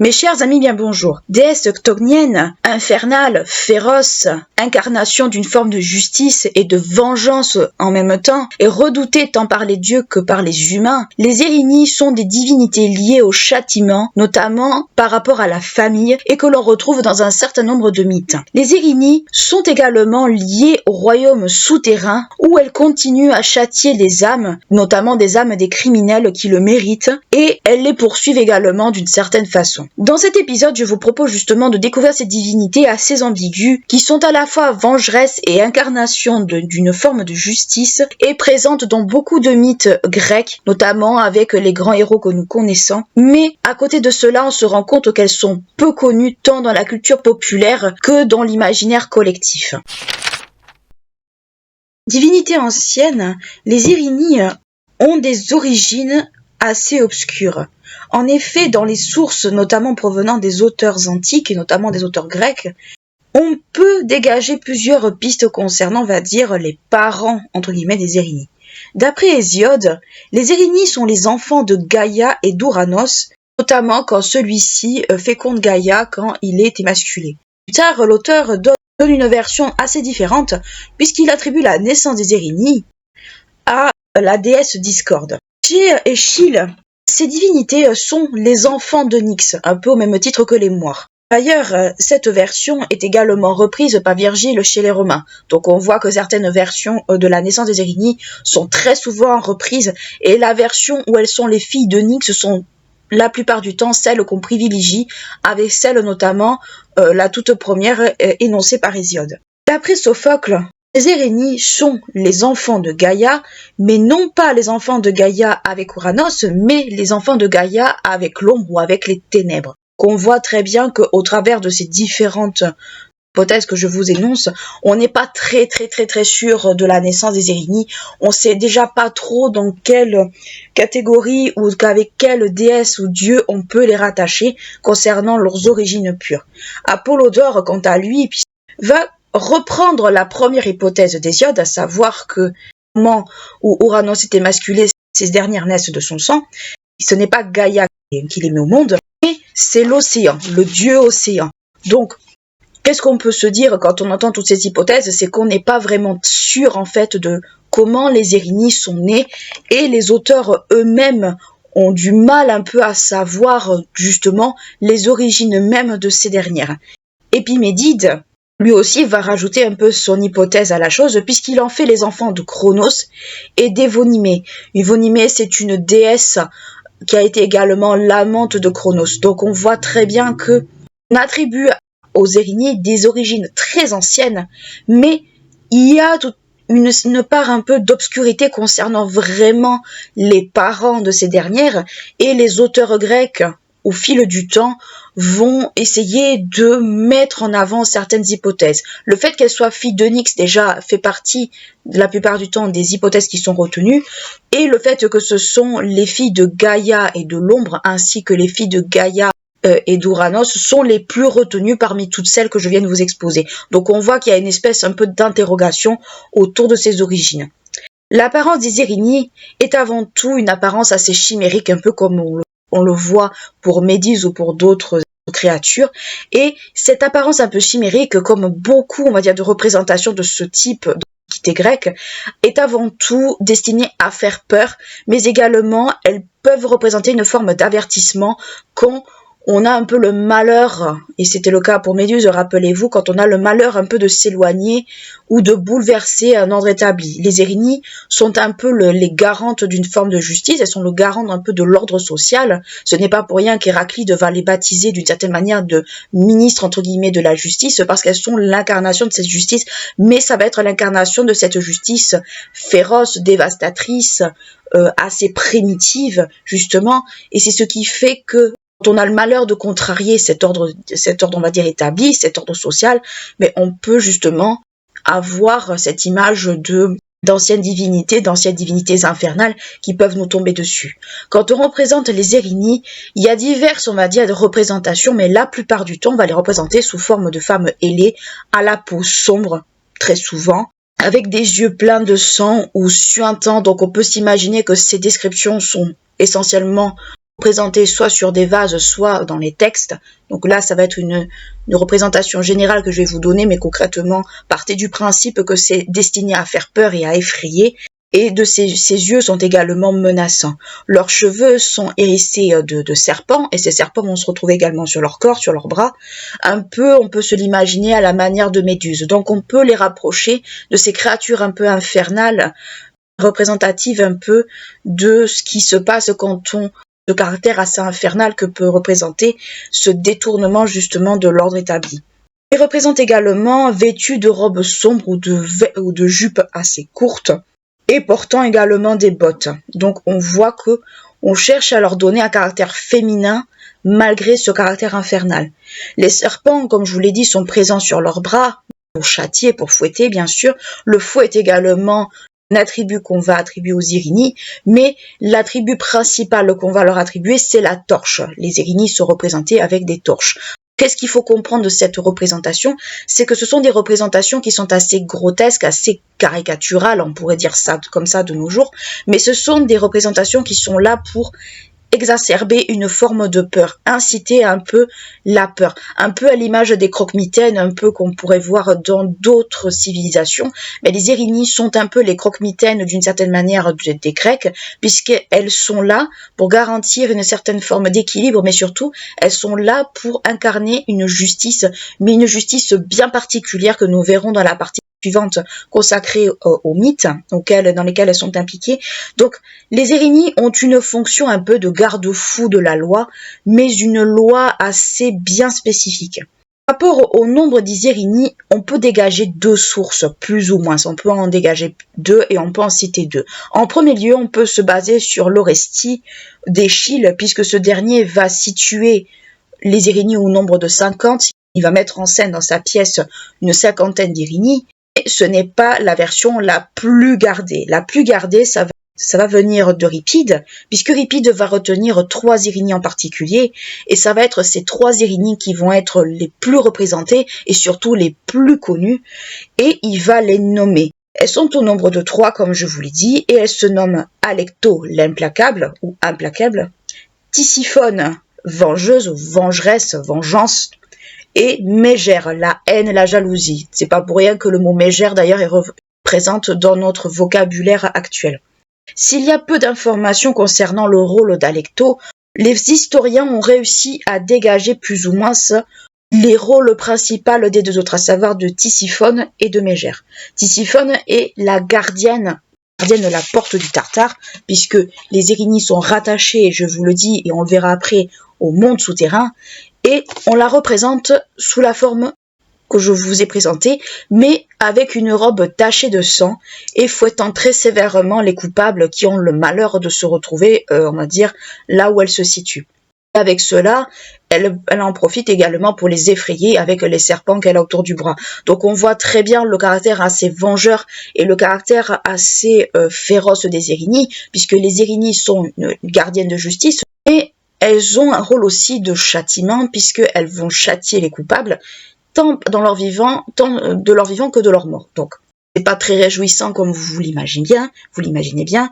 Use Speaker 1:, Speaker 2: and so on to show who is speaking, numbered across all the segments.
Speaker 1: Mes chers amis, bien bonjour. Déesse ctognienne, infernale, féroce, incarnation d'une forme de justice et de vengeance en même temps, et redoutée tant par les dieux que par les humains, les Erinyes sont des divinités liées au châtiment, notamment par rapport à la famille, et que l'on retrouve dans un certain nombre de mythes. Les Erinyes sont également liées au royaume souterrain, où elles continuent à châtier les âmes, notamment des âmes des criminels qui le méritent, et elles les poursuivent également d'une certaine façon. Dans cet épisode, je vous propose justement de découvrir ces divinités assez ambiguës, qui sont à la fois vengeresses et incarnations d'une forme de justice, et présentes dans beaucoup de mythes grecs, notamment avec les grands héros que nous connaissons. Mais à côté de cela, on se rend compte qu'elles sont peu connues tant dans la culture populaire que dans l'imaginaire collectif. Divinités anciennes, les Erinyes ont des origines assez obscures. En effet, dans les sources, notamment provenant des auteurs antiques, et notamment des auteurs grecs, on peut dégager plusieurs pistes concernant, on va dire, les parents, entre guillemets, des Erinyes. D'après Hésiode, les Erinyes sont les enfants de Gaïa et d'Ouranos, notamment quand celui-ci féconde Gaïa quand il est émasculé. Plus tard, l'auteur donne une version assez différente, puisqu'il attribue la naissance des Erinyes à la déesse Discorde. Chez Échille, ces divinités sont les enfants de Nyx, un peu au même titre que les Moires. D'ailleurs, cette version est également reprise par Virgile chez les Romains. Donc on voit que certaines versions de la naissance des Erinyes sont très souvent reprises, et la version où elles sont les filles de Nyx sont la plupart du temps celles qu'on privilégie, avec celle notamment, la toute première énoncée par Hésiode. D'après Sophocle, les Erinyes sont les enfants de Gaïa, mais non pas les enfants de Gaïa avec Ouranos, mais les enfants de Gaïa avec l'ombre ou avec les ténèbres. Qu'on voit très bien qu'au travers de ces différentes hypothèses que je vous énonce, on n'est pas très sûr de la naissance des Erinyes. On sait déjà pas trop dans quelle catégorie ou avec quelle déesse ou dieu on peut les rattacher concernant leurs origines pures. Apollodore, quant à lui, va reprendre la première hypothèse d'Hésiode, à savoir que au moment où Ouranos est émasculé, ces dernières naissent de son sang. Ce n'est pas Gaïa qui les met au monde, mais c'est l'océan, le dieu océan. Donc, qu'est-ce qu'on peut se dire quand on entend toutes ces hypothèses? C'est qu'on n'est pas vraiment sûr en fait de comment les Erinyes sont nés, et les auteurs eux-mêmes ont du mal un peu à savoir justement les origines mêmes de ces dernières. Épiménide, lui aussi, va rajouter un peu son hypothèse à la chose, puisqu'il en fait les enfants de Chronos et d'Évonimée. Évonimée, c'est une déesse qui a été également l'amante de Chronos. Donc on voit très bien que on attribue aux Erinyes des origines très anciennes, mais il y a une part un peu d'obscurité concernant vraiment les parents de ces dernières, et les auteurs grecs, au fil du temps, vont essayer de mettre en avant certaines hypothèses. Le fait qu'elle soit fille de Nyx déjà fait partie, la plupart du temps, des hypothèses qui sont retenues, et le fait que ce sont les filles de Gaïa et de l'ombre, ainsi que les filles de Gaïa et d'Ouranos sont les plus retenues parmi toutes celles que je viens de vous exposer. Donc on voit qu'il y a une espèce un peu d'interrogation autour de ces origines. L'apparence des Erinyes est avant tout une apparence assez chimérique, un peu comme on le voit pour Méduse ou pour d'autres créatures, et cette apparence un peu chimérique, comme beaucoup, on va dire, de représentations de ce type d'antiquité grecque, est avant tout destinée à faire peur, mais également elles peuvent représenter une forme d'avertissement quand on a un peu le malheur, et c'était le cas pour Méduse, rappelez-vous, quand on a le malheur un peu de s'éloigner ou de bouleverser un ordre établi. Les Erinyes sont un peu les garantes d'une forme de justice, elles sont le garant un peu de l'ordre social. Ce n'est pas pour rien qu'Héraclide va les baptiser d'une certaine manière de ministres entre guillemets de la justice, parce qu'elles sont l'incarnation de cette justice, mais ça va être l'incarnation de cette justice féroce, dévastatrice, assez primitive justement, et c'est ce qui fait que quand on a le malheur de contrarier cet ordre on va dire établi, cet ordre social, mais on peut justement avoir cette image d'anciennes divinités infernales qui peuvent nous tomber dessus. Quand on représente les Erinyes, il y a diverses, on va dire, représentations, mais la plupart du temps, on va les représenter sous forme de femmes ailées, à la peau sombre, très souvent, avec des yeux pleins de sang ou suintants. Donc on peut s'imaginer que ces descriptions sont essentiellement représentés soit sur des vases, soit dans les textes. Donc là, ça va être une représentation générale que je vais vous donner, mais concrètement, partez du principe que c'est destiné à faire peur et à effrayer. Et ses yeux sont également menaçants. Leurs cheveux sont hérissés de serpents, et ces serpents vont se retrouver également sur leur corps, sur leurs bras. Un peu, on peut se l'imaginer à la manière de Méduse. Donc on peut les rapprocher de ces créatures un peu infernales, représentatives un peu de ce qui se passe quand le caractère assez infernal que peut représenter ce détournement justement de l'ordre établi. Ils représentent également vêtus de robes sombres ou de jupes assez courtes et portant également des bottes. Donc on voit que on cherche à leur donner un caractère féminin malgré ce caractère infernal. Les serpents, comme je vous l'ai dit, sont présents sur leurs bras pour châtier, pour fouetter bien sûr. Le fouet est également un attribut qu'on va attribuer aux Irini, mais l'attribut principal qu'on va leur attribuer, c'est la torche. Les Irini sont représentés avec des torches. Qu'est-ce qu'il faut comprendre de cette représentation? C'est que ce sont des représentations qui sont assez grotesques, assez caricaturales, on pourrait dire ça comme ça de nos jours, mais ce sont des représentations qui sont là pour exacerber une forme de peur, inciter un peu la peur, un peu à l'image des croque-mitaines, un peu qu'on pourrait voir dans d'autres civilisations. Mais les Irini sont un peu les croque-mitaines d'une certaine manière des Grecs, puisqu'elles sont là pour garantir une certaine forme d'équilibre, mais surtout elles sont là pour incarner une justice, mais une justice bien particulière que nous verrons dans la partie suivante consacrée aux mythes dans lesquels elles sont impliquées. Donc les Irini ont une fonction un peu de garde-fou de la loi, mais une loi assez bien spécifique. Par rapport au nombre des Irini, on peut dégager deux sources, plus ou moins. On peut en dégager deux et on peut en citer deux. En premier lieu, on peut se baser sur l'Orestie d'Échille, puisque ce dernier va situer les Irini au nombre de 50. Il va mettre en scène dans sa pièce une cinquantaine d'Irini. Ce n'est pas la version la plus gardée. La plus gardée, ça va venir d'Euripide, puisque Euripide va retenir 3 Irini en particulier, et ça va être ces 3 Irini qui vont être les plus représentés et surtout les plus connus, et il va les nommer. Elles sont au nombre de 3, comme je vous l'ai dit, et elles se nomment Alecto, l'implacable, ou implacable, Tisiphone, vengeuse ou vengeresse, vengeance, et mégère, la haine, la jalousie. C'est pas pour rien que le mot mégère d'ailleurs est présente dans notre vocabulaire actuel. S'il y a peu d'informations concernant le rôle d'Alecto, les historiens ont réussi à dégager plus ou moins les rôles principaux des deux autres, à savoir de Tisiphone et de Mégère. Tisiphone est la gardienne de la porte du Tartare, puisque les Irini sont rattachés, je vous le dis, et on le verra après, au monde souterrain, et on la représente sous la forme que je vous ai présentée, mais avec une robe tachée de sang et fouettant très sévèrement les coupables qui ont le malheur de se retrouver, on va dire, là où elle se situe. Avec cela, elle en profite également pour les effrayer avec les serpents qu'elle a autour du bras. Donc on voit très bien le caractère assez vengeur et le caractère assez féroce des Irini, puisque les Irini sont une gardienne de justice, et elles ont un rôle aussi de châtiment, puisqu'elles vont châtier les coupables, tant de leur vivant que de leur mort. Donc, c'est pas très réjouissant comme vous l'imaginez bien.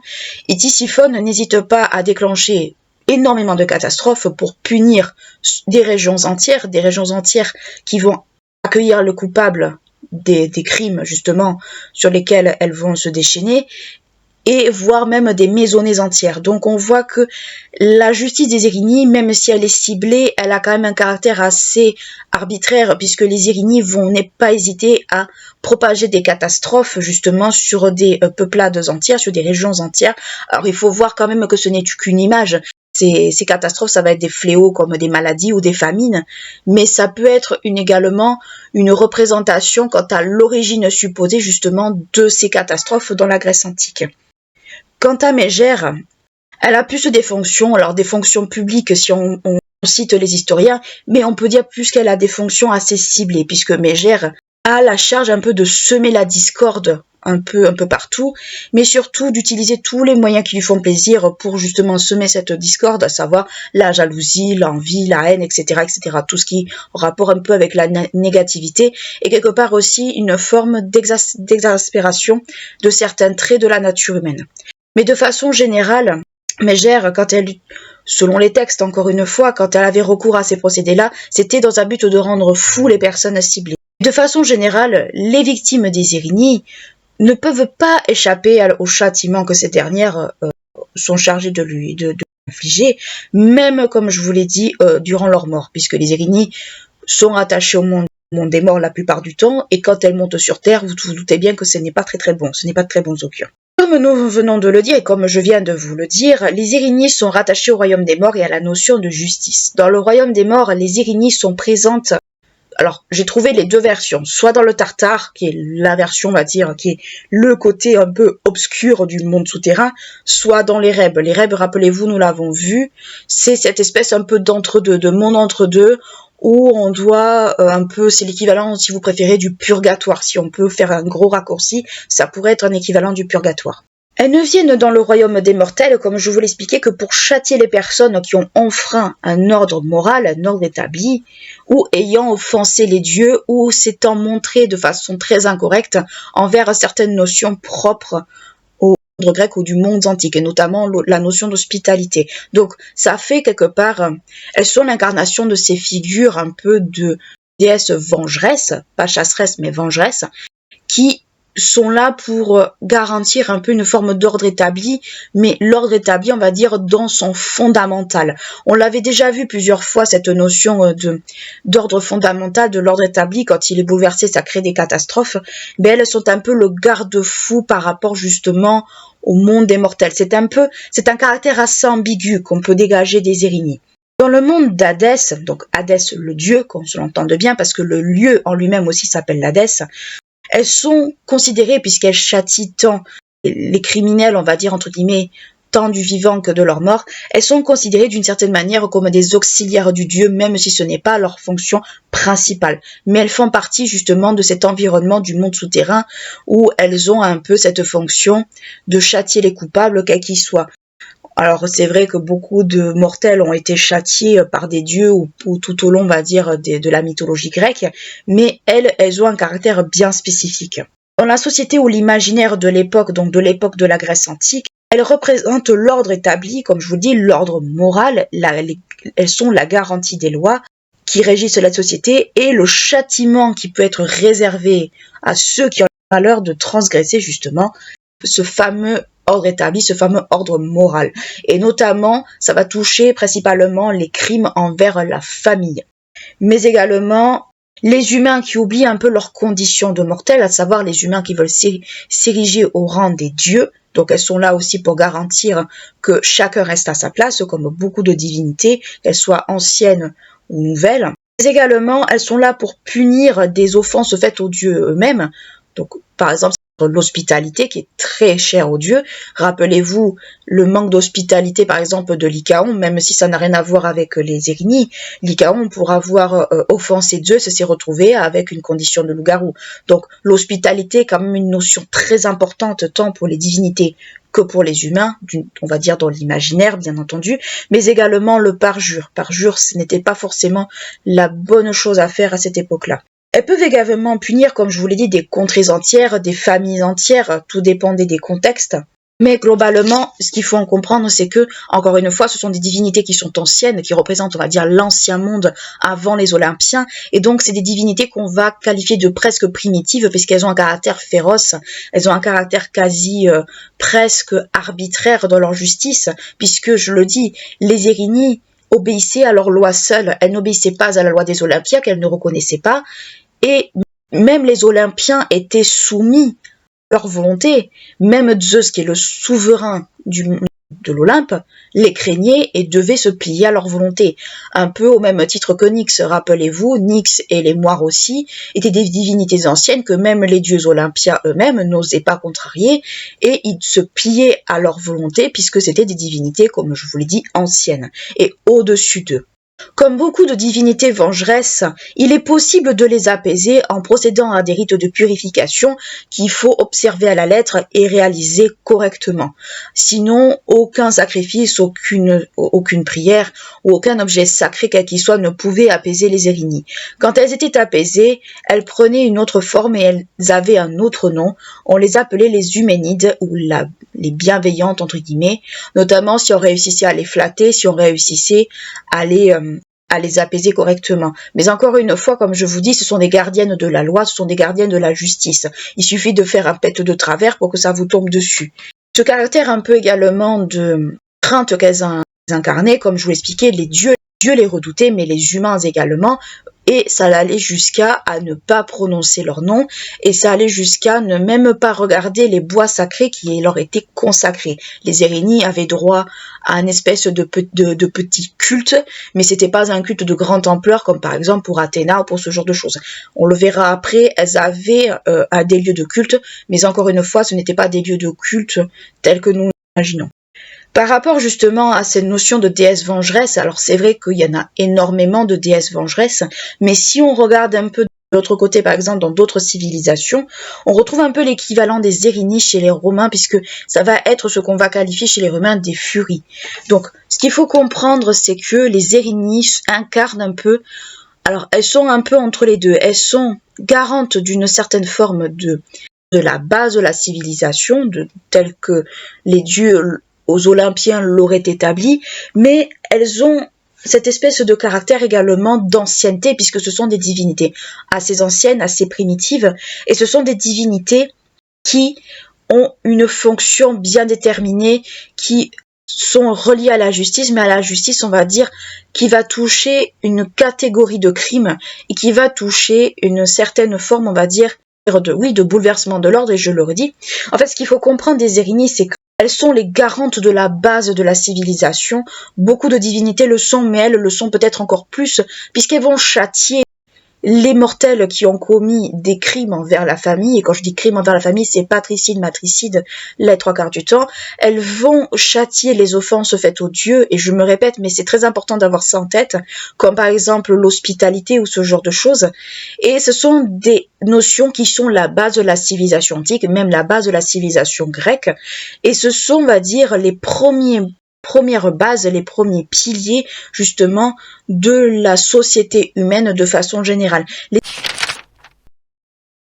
Speaker 1: Et Tisiphone n'hésite pas à déclencher énormément de catastrophes pour punir des régions entières qui vont accueillir le coupable des crimes, justement, sur lesquels elles vont se déchaîner, et voire même des maisonnées entières. Donc on voit que la justice des Irini, même si elle est ciblée, elle a quand même un caractère assez arbitraire, puisque les Irini vont pas hésiter à propager des catastrophes justement sur des peuplades entières, sur des régions entières. Alors il faut voir quand même que ce n'est qu'une image. Ces catastrophes, ça va être des fléaux comme des maladies ou des famines, mais ça peut être également une représentation quant à l'origine supposée justement de ces catastrophes dans la Grèce antique. Quant à Mégère, elle a plus des fonctions, alors des fonctions publiques si on cite les historiens, mais on peut dire plus qu'elle a des fonctions assez ciblées, puisque Mégère a la charge un peu de semer la discorde un peu partout, mais surtout d'utiliser tous les moyens qui lui font plaisir pour justement semer cette discorde, à savoir la jalousie, l'envie, la haine, etc., tout ce qui a rapport un peu avec la négativité, et quelque part aussi une forme d'exaspération de certains traits de la nature humaine. Mais de façon générale, Mégère, selon les textes encore une fois, quand elle avait recours à ces procédés-là, c'était dans un but de rendre fous les personnes ciblées. De façon générale, les victimes des Irini ne peuvent pas échapper au châtiment que ces dernières sont chargées de lui infliger, même comme je vous l'ai dit, durant leur mort, puisque les Irini sont rattachées au monde des morts la plupart du temps, et quand elles montent sur Terre, vous vous doutez bien que ce n'est pas très bon, ce n'est pas de très bons augures. Comme nous venons de le dire, et comme je viens de vous le dire, les Irini sont rattachés au royaume des morts et à la notion de justice. Dans le royaume des morts, les Irini sont présentes. Alors, j'ai trouvé les deux versions, soit dans le Tartare, qui est la version, on va dire, qui est le côté un peu obscur du monde souterrain, soit dans les Rêbes. Les Rêbes, rappelez-vous, nous l'avons vu, c'est cette espèce un peu d'entre-deux, de monde entre-deux, où on doit un peu, c'est l'équivalent, si vous préférez, du purgatoire. Si on peut faire un gros raccourci, ça pourrait être un équivalent du purgatoire. Elles ne viennent dans le royaume des mortels, comme je vous l'expliquais, que pour châtier les personnes qui ont enfreint un ordre moral, un ordre établi, ou ayant offensé les dieux, ou s'étant montré de façon très incorrecte envers certaines notions propres au ordre grec ou du monde antique, et notamment la notion d'hospitalité. Donc, ça fait quelque part, elles sont l'incarnation de ces figures un peu de déesses vengeresses, pas chasseresses, mais vengeresses, qui sont là pour garantir un peu une forme d'ordre établi, mais l'ordre établi, on va dire, dans son fondamental. On l'avait déjà vu plusieurs fois, cette notion d'ordre fondamental, de l'ordre établi, quand il est bouleversé, ça crée des catastrophes, mais elles sont un peu le garde-fou par rapport justement au monde des mortels. C'est un caractère assez ambigu qu'on peut dégager des Irini. Dans le monde d'Hadès, donc Hadès le dieu, qu'on se l'entende bien, parce que le lieu en lui-même aussi s'appelle l'Hadès, elles sont considérées, puisqu'elles châtient tant les criminels, on va dire entre guillemets, tant du vivant que de leur mort, elles sont considérées d'une certaine manière comme des auxiliaires du Dieu, même si ce n'est pas leur fonction principale. Mais elles font partie justement de cet environnement du monde souterrain où elles ont un peu cette fonction de châtier les coupables, quels qu'ils soient. Alors c'est vrai que beaucoup de mortels ont été châtiés par des dieux ou tout au long, on va dire, de la mythologie grecque, mais elles ont un caractère bien spécifique. Dans la société ou l'imaginaire de l'époque, donc de l'époque de la Grèce antique, elles représentent l'ordre établi, comme je vous dis, l'ordre moral, elles sont la garantie des lois qui régissent la société et le châtiment qui peut être réservé à ceux qui ont la valeur de transgresser justement ce fameux ordre établi, ce fameux ordre moral. Et notamment, ça va toucher principalement les crimes envers la famille. Mais également, les humains qui oublient un peu leur condition de mortels, à savoir les humains qui veulent s'ériger au rang des dieux. Donc elles sont là aussi pour garantir que chacun reste à sa place, comme beaucoup de divinités, qu'elles soient anciennes ou nouvelles. Mais également, elles sont là pour punir des offenses faites aux dieux eux-mêmes. Donc, par exemple, l'hospitalité qui est très chère aux dieux. Rappelez-vous le manque d'hospitalité par exemple de Lycaon, même si ça n'a rien à voir avec les Irini. Lycaon, pour avoir offensé Zeus, s'est retrouvé avec une condition de loup-garou. Donc l'hospitalité est quand même une notion très importante tant pour les divinités que pour les humains, on va dire dans l'imaginaire bien entendu, mais également le parjure. Parjure, ce n'était pas forcément la bonne chose à faire à cette époque-là. Elles peuvent également punir, comme je vous l'ai dit, des contrées entières, des familles entières, tout dépendait des contextes. Mais globalement, ce qu'il faut en comprendre, c'est que, encore une fois, ce sont des divinités qui sont anciennes, qui représentent, on va dire, l'ancien monde avant les Olympiens, et donc c'est des divinités qu'on va qualifier de presque primitives, puisqu'elles ont un caractère féroce, elles ont un caractère quasi presque arbitraire dans leur justice, puisque, je le dis, les Irini obéissaient à leur loi seule, elles n'obéissaient pas à la loi des Olympiens, qu'elles ne reconnaissaient pas, et même les Olympiens étaient soumis à leur volonté. Même Zeus, qui est le souverain de l'Olympe, les craignait et devait se plier à leur volonté. Un peu au même titre que Nyx, rappelez-vous, Nyx et les Moires aussi étaient des divinités anciennes que même les dieux olympiens eux-mêmes n'osaient pas contrarier et ils se pliaient à leur volonté puisque c'était des divinités, comme je vous l'ai dit, anciennes et au-dessus d'eux. Comme beaucoup de divinités vengeresses, il est possible de les apaiser en procédant à des rites de purification qu'il faut observer à la lettre et réaliser correctement. Sinon, aucun sacrifice, aucune prière ou aucun objet sacré quel qu'il soit ne pouvait apaiser les Érinnies. Quand elles étaient apaisées, elles prenaient une autre forme et elles avaient un autre nom. On les appelait les Huménides ou les bienveillantes entre guillemets, notamment si on réussissait à les flatter, si on réussissait à les apaiser correctement. Mais encore une fois, comme je vous dis, ce sont des gardiennes de la loi, ce sont des gardiennes de la justice. Il suffit de faire un pet de travers pour que ça vous tombe dessus. Ce caractère un peu également de crainte qu'elles incarnaient, comme je vous l'expliquais, les dieux les redoutaient, mais les humains également, et ça allait jusqu'à ne pas prononcer leur nom, et ça allait jusqu'à ne même pas regarder les bois sacrés qui leur étaient consacrés. Les Érinnies avaient droit à une espèce de petit culte, mais c'était pas un culte de grande ampleur, comme par exemple pour Athéna ou pour ce genre de choses. On le verra après, elles avaient des lieux de culte, mais encore une fois, ce n'étaient pas des lieux de culte tels que nous l'imaginons. Par rapport justement à cette notion de déesse vengeresse, alors c'est vrai qu'il y en a énormément de déesses vengeresses, mais si on regarde un peu de l'autre côté, par exemple dans d'autres civilisations, on retrouve un peu l'équivalent des Érinnies chez les Romains, puisque ça va être ce qu'on va qualifier chez les Romains des furies. Donc ce qu'il faut comprendre, c'est que les Érinnies incarnent un peu, alors elles sont un peu entre les deux, elles sont garantes d'une certaine forme de la base de la civilisation, telle que les dieux aux Olympiens l'auraient établi, mais elles ont cette espèce de caractère également d'ancienneté, puisque ce sont des divinités assez anciennes, assez primitives, et ce sont des divinités qui ont une fonction bien déterminée, qui sont reliées à la justice, mais à la justice, on va dire, qui va toucher une catégorie de crimes, et qui va toucher une certaine forme, on va dire, de bouleversement de l'ordre, et je le redis. En fait, ce qu'il faut comprendre des Érinnies, c'est que elles sont les garantes de la base de la civilisation. Beaucoup de divinités le sont, mais elles le sont peut-être encore plus, puisqu'elles vont châtier les mortels qui ont commis des crimes envers la famille, et quand je dis crimes envers la famille, c'est patricide, matricide, les 3/4 du temps, elles vont châtier les offenses faites aux dieux, et je me répète, mais c'est très important d'avoir ça en tête, comme par exemple l'hospitalité ou ce genre de choses, et ce sont des notions qui sont la base de la civilisation antique, même la base de la civilisation grecque, et ce sont, on va dire, les premières bases, les premiers piliers justement de la société humaine de façon générale.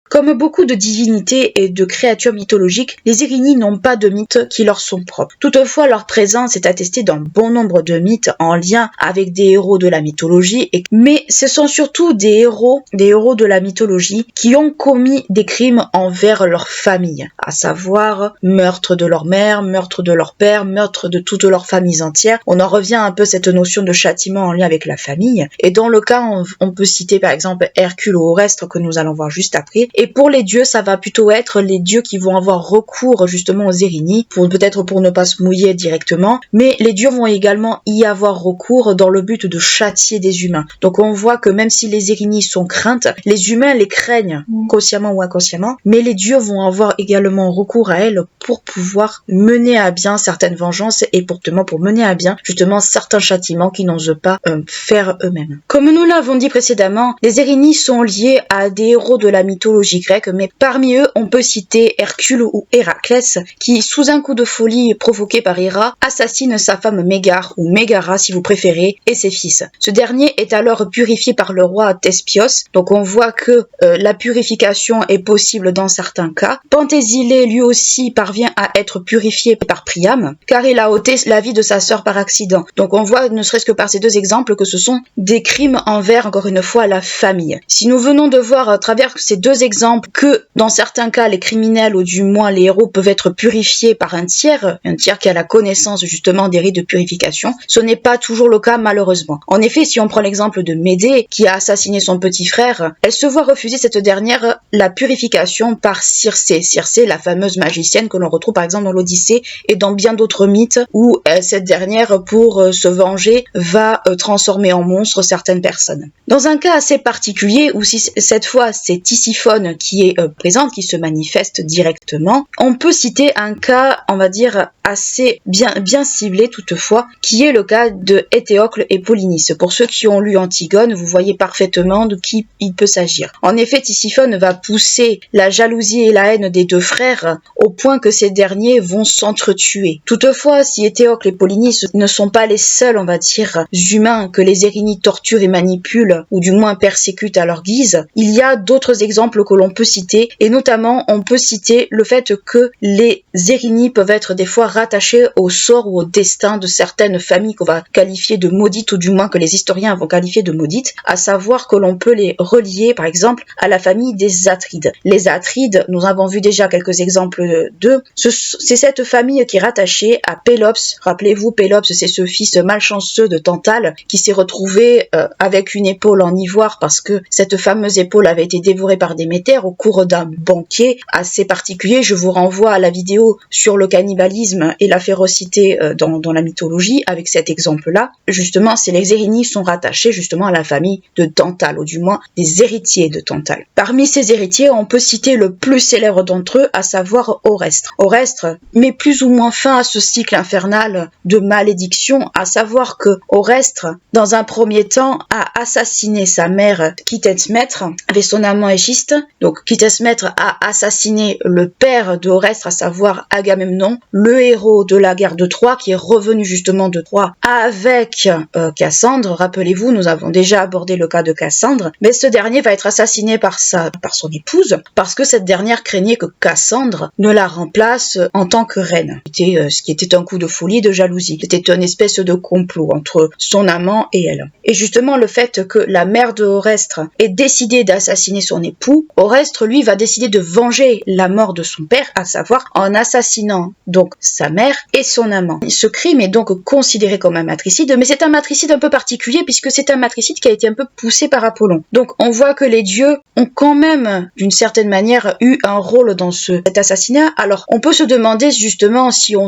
Speaker 1: Comme beaucoup de divinités et de créatures mythologiques, les Érinnies n'ont pas de mythes qui leur sont propres. Toutefois, leur présence est attestée dans bon nombre de mythes en lien avec des héros de la mythologie, mais ce sont surtout des héros de la mythologie qui ont commis des crimes envers leur famille, à savoir meurtre de leur mère, meurtre de leur père, meurtre de toutes leurs familles entières. On en revient un peu à cette notion de châtiment en lien avec la famille, et dans le cas, on peut citer par exemple Hercule ou Orestes que nous allons voir juste après. Et pour les dieux, ça va plutôt être les dieux qui vont avoir recours justement aux Érinnies, peut-être pour ne pas se mouiller directement, mais les dieux vont également y avoir recours dans le but de châtier des humains. Donc on voit que même si les Érinnies sont craintes, les humains les craignent, consciemment ou inconsciemment, mais les dieux vont avoir également recours à elles pour pouvoir mener à bien certaines vengeances et pour mener à bien justement certains châtiments qu'ils n'osent pas faire eux-mêmes. Comme nous l'avons dit précédemment, les Érinnies sont liées à des héros de la mythologie grecque, mais parmi eux, on peut citer Hercule ou Héraclès, qui, sous un coup de folie provoqué par Héra, assassine sa femme Mégare, ou Mégara si vous préférez, et ses fils. Ce dernier est alors purifié par le roi Thespios, donc on voit que la purification est possible dans certains cas. Penthésilée, lui aussi, parvient à être purifié par Priam, car il a ôté la vie de sa sœur par accident. Donc on voit, ne serait-ce que par ces deux exemples, que ce sont des crimes envers, encore une fois, la famille. Si nous venons de voir à travers ces deux exemples que dans certains cas les criminels ou du moins les héros peuvent être purifiés par un tiers qui a la connaissance justement des rites de purification, ce n'est pas toujours le cas malheureusement. En effet, si on prend l'exemple de Médée qui a assassiné son petit frère, elle se voit refuser cette dernière la purification par Circé, la fameuse magicienne que l'on retrouve par exemple dans l'Odyssée et dans bien d'autres mythes où cette dernière pour se venger va transformer en monstre certaines personnes. Dans un cas assez particulier, où si cette fois c'est Tisiphone qui est présente, qui se manifeste directement, on peut citer un cas, on va dire, assez bien ciblé toutefois, qui est le cas de Éthéocle et Polynice. Pour ceux qui ont lu Antigone, vous voyez parfaitement de qui il peut s'agir. En effet, Tisiphone va pousser la jalousie et la haine des deux frères au point que ces derniers vont s'entretuer. Toutefois, si Éthéocle et Polynice ne sont pas les seuls, on va dire, humains que les Érynies torturent et manipulent, ou du moins persécutent à leur guise, il y a d'autres exemples que l'on peut citer, et notamment on peut citer le fait que les Érynies peuvent être des fois rattachées au sort ou au destin de certaines familles qu'on va qualifier de maudites, ou du moins que les historiens vont qualifier de maudites, à savoir que l'on peut les relier par exemple à la famille des Atrides. Les Atrides, nous avons vu déjà quelques exemples d'eux, c'est cette famille qui est rattachée à Pélops. Rappelez-vous, Pélops, c'est ce fils malchanceux de Tantale qui s'est retrouvé avec une épaule en ivoire parce que cette fameuse épaule avait été dévorée par Déméter au cours d'un banquet assez particulier. Je vous renvoie à la vidéo sur le cannibalisme et la férocité dans la mythologie avec cet exemple-là. Justement, les Érynies sont rattachés justement à la famille de Tantale, ou du moins des héritiers de Tantale. Parmi ces héritiers, on peut citer le plus célèbre d'entre eux, à savoir Orestre. Orestre met plus ou moins fin à ce cycle infernal de malédiction, à savoir que Orestre, dans un premier temps, a assassiné sa mère Kythesmètre avec son amant Égiste. Donc Kythesmètre a assassiné le père de Orestre, à savoir Agamemnon, le héros de la guerre de Troie, qui est revenu justement de Troie avec Cassandre. Rappelez-vous, nous avons déjà abordé le cas de Cassandre, mais ce dernier va être assassiné par son épouse, parce que cette dernière craignait que Cassandre ne la remplace en tant que reine. Ce qui était un coup de folie, de jalousie. C'était une espèce de complot entre son amant et elle. Et justement, le fait que la mère de Orestre ait décidé d'assassiner son époux, Orestre, lui, va décider de venger la mort de son père, à savoir en assassinant donc sa mère et son amant. Ce crime est donc considéré comme un matricide, mais c'est un matricide un peu particulier puisque c'est un matricide qui a été un peu poussé par Apollon. Donc on voit que les dieux ont quand même, d'une certaine manière, eu un rôle dans cet assassinat. Alors on peut se demander justement, si on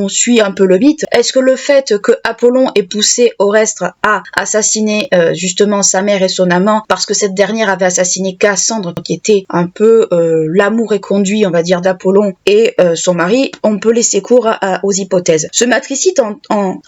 Speaker 1: suit un peu le mythe, est-ce que le fait que Apollon ait poussé Orestre à assassiner justement sa mère et son amant, parce que cette dernière avait assassiné Cassandre, qui était un peu l'amour éconduit, on va dire, d'Apollon et son mari, on peut laisser cours aux hypothèses. Ce matricide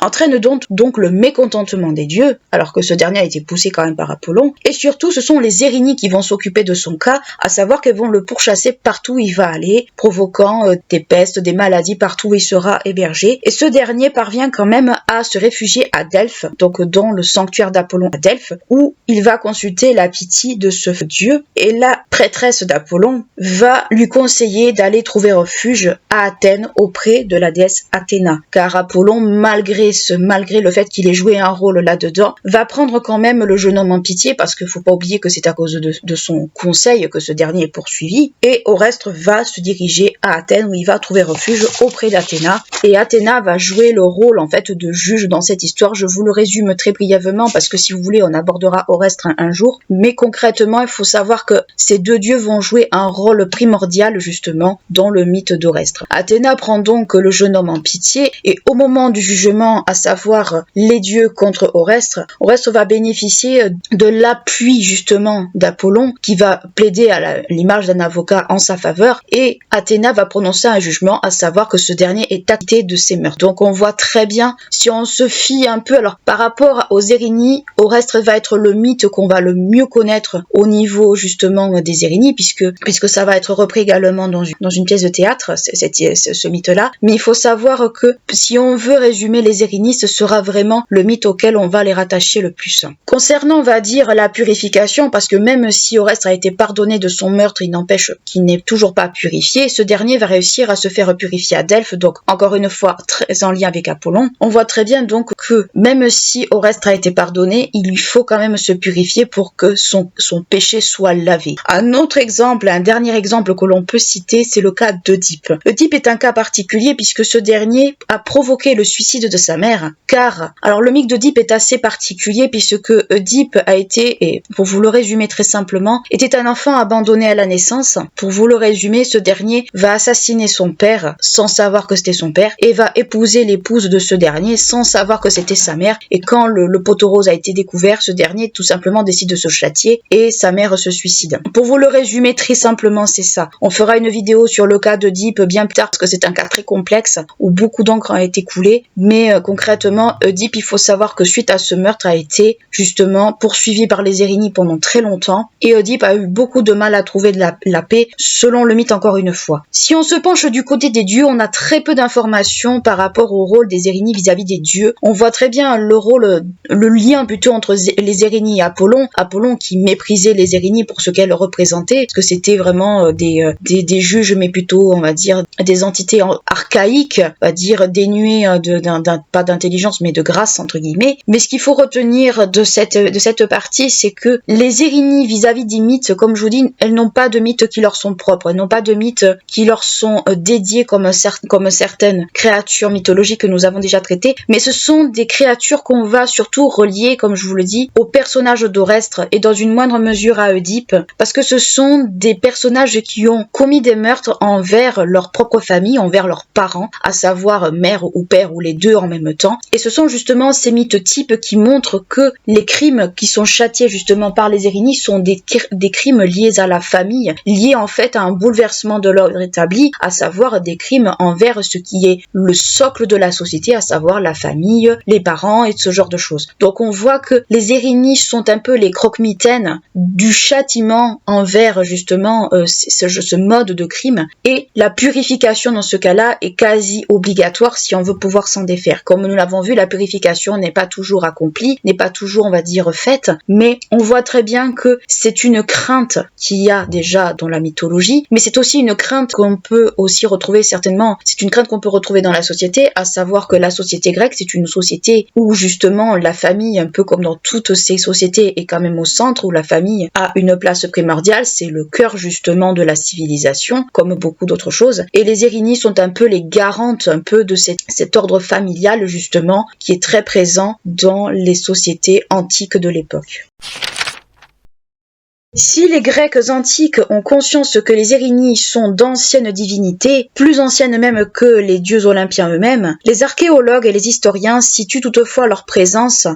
Speaker 1: entraîne donc le mécontentement des dieux, alors que ce dernier a été poussé quand même par Apollon, et surtout ce sont les Érynies qui vont s'occuper de son cas, à savoir qu'elles vont le pourchasser partout où il va aller, provoquant des pestes, des maladies partout où il sera hébergé, et ce dernier parvient quand même à se réfugier à Delphes, donc dans le sanctuaire d'Apollon à Delphes, où il va consulter la Pythie de ce dieu, et la prêtresse d'Apollon va lui conseiller d'aller trouver refuge à Athènes auprès de la déesse Athéna, car Apollon, malgré le fait qu'il ait joué un rôle là-dedans, va prendre quand même le jeune homme en pitié, parce qu'il faut pas oublier que c'est à cause de son conseil que ce dernier est poursuivi, et Orestre va se diriger à Athènes où il va trouver refuge auprès d'Athéna, et Athéna va jouer le rôle en fait de juge dans cette histoire. Je vous le résume très brièvement parce que si vous voulez on abordera Orestre un jour, mais concrètement il faut savoir que ces deux dieux vont jouer un rôle primordial justement dans le mythe d'Orestre. Athéna prend donc le jeune homme en pitié, et au moment du jugement, à savoir les dieux contre Orestre va bénéficier de l'appui justement d'Apollon, qui va plaider à l'image d'un avocat en sa faveur, et Athéna va prononcer un jugement, à savoir que ce dernier est acquitté de ses meurtres. Donc on voit très bien, si on se fie un peu, alors par rapport aux Érynies, Orestre va être le mythe qu'on va le mieux connaître au niveau justement des Érynies, puisque ça va être repris également dans une pièce de théâtre, ce mythe-là. Mais il faut savoir que si on veut résumer les Érynies, ce sera vraiment le mythe auquel on va les rattacher le plus. Concernant, on va dire, la purification, parce que même si Orestre a été pardonné de son meurtre, il n'empêche qu'il n'est toujours pas purifié, ce dernier va réussir à se faire purifier à Delphes, donc encore une fois très en lien avec Apollon. On voit très bien donc que même si Orestre a été pardonné, il lui faut quand même se purifier pour que son péché soit lavé. Un autre exemple, un dernier exemple que l'on peut citer, c'est le cas d'Œdipe. Ødipe est un cas particulier puisque ce dernier a provoqué le suicide de sa mère, car, alors le mythe d'Œdipe est assez particulier puisque Ødipe a été, et pour vous le résumer très simplement, était un enfant abandonné à la naissance. Pour vous le résumer, ce dernier va assassiner son père sans savoir que c'était son père, et va épouser l'épouse de ce dernier sans savoir que c'était sa mère, et quand le poteau rose a été découvert, ce dernier tout simplement décide de se châtier et sa mère se suicide. Pour vous le résumer très simplement, c'est ça. On fera une vidéo sur le cas d'Oedipe bien plus tard parce que c'est un cas très complexe où beaucoup d'encre a été coulée, mais concrètement, Oedipe, il faut savoir que suite à ce meurtre a été justement poursuivi par les Érini pendant très longtemps et Oedipe a eu beaucoup de mal à trouver de la paix selon le mythe encore une fois. Si on se penche du côté des dieux, on a très peu d'informations par rapport au rôle des Érini vis-à-vis des dieux. On voit très bien le lien plutôt entre les Érini et Apollon. Apollon qui méprisait les Érini pour ce qu'elles représentaient, parce que c'était vraiment des juges, mais plutôt, on va dire, des entités archaïques, on va dire dénuées pas d'intelligence, mais de grâce, entre guillemets. Mais ce qu'il faut retenir de cette partie, c'est que les Érini vis-à-vis des mythes, comme je vous dis, elles n'ont pas de mythes qui leur sont propres, elles n'ont pas de mythes qui leur sont dédiés comme certaines créatures mythologiques que nous avons déjà traitées, mais ce sont des créatures qu'on va surtout relier, comme je vous le dis, aux personnages d'Orestre et dans une moindre mesure à Oedipe, parce que ce sont des personnages qui ont commis des meurtres envers leur propre famille, envers leurs parents, à savoir mère ou père ou les deux en même temps, et ce sont justement ces mythes types qui montrent que les crimes qui sont châtiés justement par les Érini sont des crimes liés à la famille, liés en fait à un bouleversement de l'ordre établi, à savoir des crimes envers ce qui est le socle de la société, à savoir la famille, les parents et ce genre de choses. Donc on voit que les Érini sont un peu les croque-mitaines du châtiment envers justement ce mode de crime, et la purification dans ce cas-là est quasi obligatoire si on veut pouvoir s'en défaire. Comme nous l'avons vu, la purification n'est pas toujours accomplie, n'est pas toujours, on va dire, faite, mais on voit très bien que c'est une crainte qu'il y a déjà dans la mythologie, mais c'est aussi une crainte qu'on peut aussi retrouver certainement, c'est une crainte qu'on peut retrouver dans la société, à savoir que la société grecque, c'est une société où justement la famille, un peu comme dans toutes ces sociétés, est quand même au centre, où la famille a une place primordiale, c'est le cœur justement de la civilisation, comme beaucoup d'autres choses, et les Érini sont un peu les garantes un peu de cet ordre familial justement qui est très présent dans les sociétés antiques de l'époque. Si les Grecs antiques ont conscience que les Érini sont d'anciennes divinités, plus anciennes même que les dieux olympiens eux-mêmes, les archéologues et les historiens situent toutefois leur présence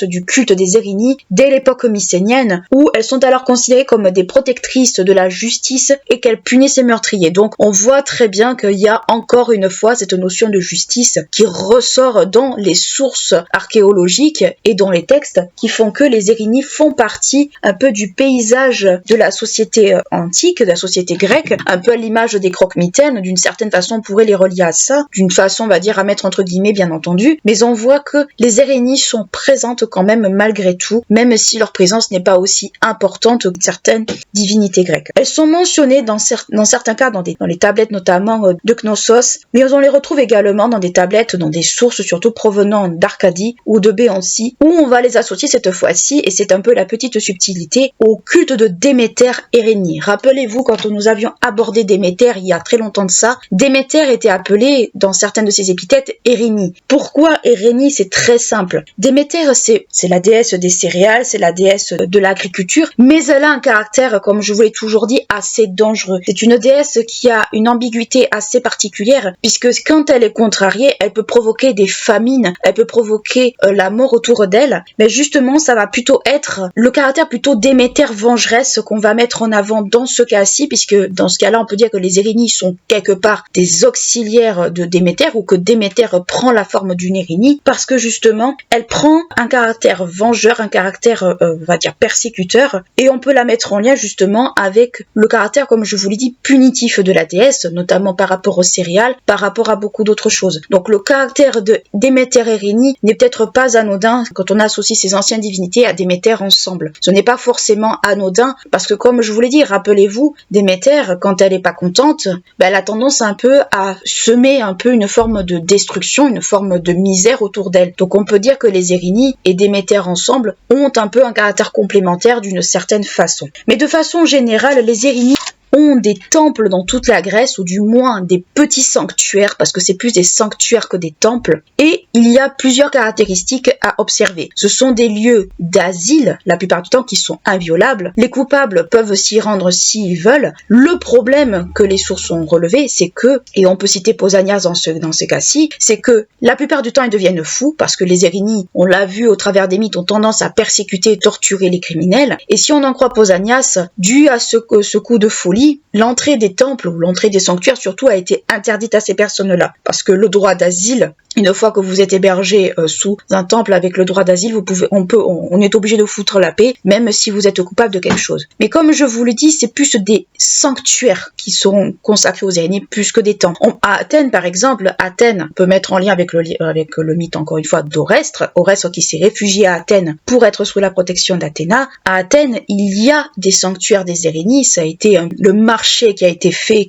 Speaker 1: du culte des Érini dès l'époque mycénienne, où elles sont alors considérées comme des protectrices de la justice et qu'elles punissent les meurtriers. Donc on voit très bien qu'il y a encore une fois cette notion de justice qui ressort dans les sources archéologiques et dans les textes qui font que les Érini font partie un peu du paysage de la société antique, de la société grecque, un peu à l'image des croque-mitaines. D'une certaine façon, on pourrait les relier à ça, d'une façon, on va dire, à mettre entre guillemets, bien entendu, mais on voit que les Érini sont présentes quand même malgré tout, même si leur présence n'est pas aussi importante que certaines divinités grecques. Elles sont mentionnées dans certains cas dans les tablettes notamment de Knossos, mais on les retrouve également dans des tablettes, dans des sources surtout provenant d'Arcadie ou de Béancie, où on va les associer cette fois-ci, et c'est un peu la petite subtilité, au culte de Déméter Érénie. Rappelez-vous, quand nous avions abordé Déméter il y a très longtemps de ça, Déméter était appelée dans certaines de ses épithètes Érénie. Pourquoi Érénie? C'est très simple. Déméter, c'est la déesse des céréales, c'est la déesse de l'agriculture, mais elle a un caractère, comme je vous l'ai toujours dit, assez dangereux. C'est une déesse qui a une ambiguïté assez particulière, puisque quand elle est contrariée, elle peut provoquer des famines, elle peut provoquer la mort autour d'elle, mais justement, ça va plutôt être le caractère plutôt Déméter vengeresse qu'on va mettre en avant dans ce cas-ci, puisque dans ce cas-là, on peut dire que les Érini sont quelque part des auxiliaires de Déméter, ou que Déméter prend la forme d'une Érini, parce que justement, elle prend un caractère vengeur, un caractère, on va dire, persécuteur, et on peut la mettre en lien justement avec le caractère, comme je vous l'ai dit, punitif de la déesse, notamment par rapport aux céréales, par rapport à beaucoup d'autres choses. Donc le caractère de Déméter Érini n'est peut-être pas anodin quand on associe ces anciennes divinités à Déméter ensemble. Ce n'est pas forcément anodin, parce que comme je vous l'ai dit, rappelez-vous, Déméter, quand elle est pas contente, elle a tendance un peu à semer un peu une forme de destruction, une forme de misère autour d'elle. Donc on peut dire que les Érini et Déméter ensemble ont un peu un caractère complémentaire d'une certaine façon. Mais de façon générale, les Érini ont des temples dans toute la Grèce, ou du moins des petits sanctuaires, parce que c'est plus des sanctuaires que des temples, et il y a plusieurs caractéristiques à observer. Ce sont des lieux d'asile, la plupart du temps, qui sont inviolables. Les coupables peuvent s'y rendre s'ils veulent. Le problème que les sources ont relevé, c'est que, et on peut citer Pausanias dans ce cas-ci, c'est que la plupart du temps, ils deviennent fous, parce que les Érénies, on l'a vu au travers des mythes, ont tendance à persécuter et torturer les criminels. Et si on en croit Pausanias, dû à ce coup de folie, l'entrée des temples, ou l'entrée des sanctuaires surtout, a été interdite à ces personnes-là. Parce que le droit d'asile, une fois que vous êtes hébergé sous un temple avec le droit d'asile, on est obligé de foutre la paix, même si vous êtes coupable de quelque chose. Mais comme je vous le dis, c'est plus des sanctuaires qui seront consacrés aux Érénies, plus que des temples. À Athènes, par exemple, Athènes peut mettre en lien avec le mythe, encore une fois, d'Orestre. Orestre qui s'est réfugié à Athènes pour être sous la protection d'Athéna. À Athènes, il y a des sanctuaires des Érénies. Ça a été le marché qui a été fait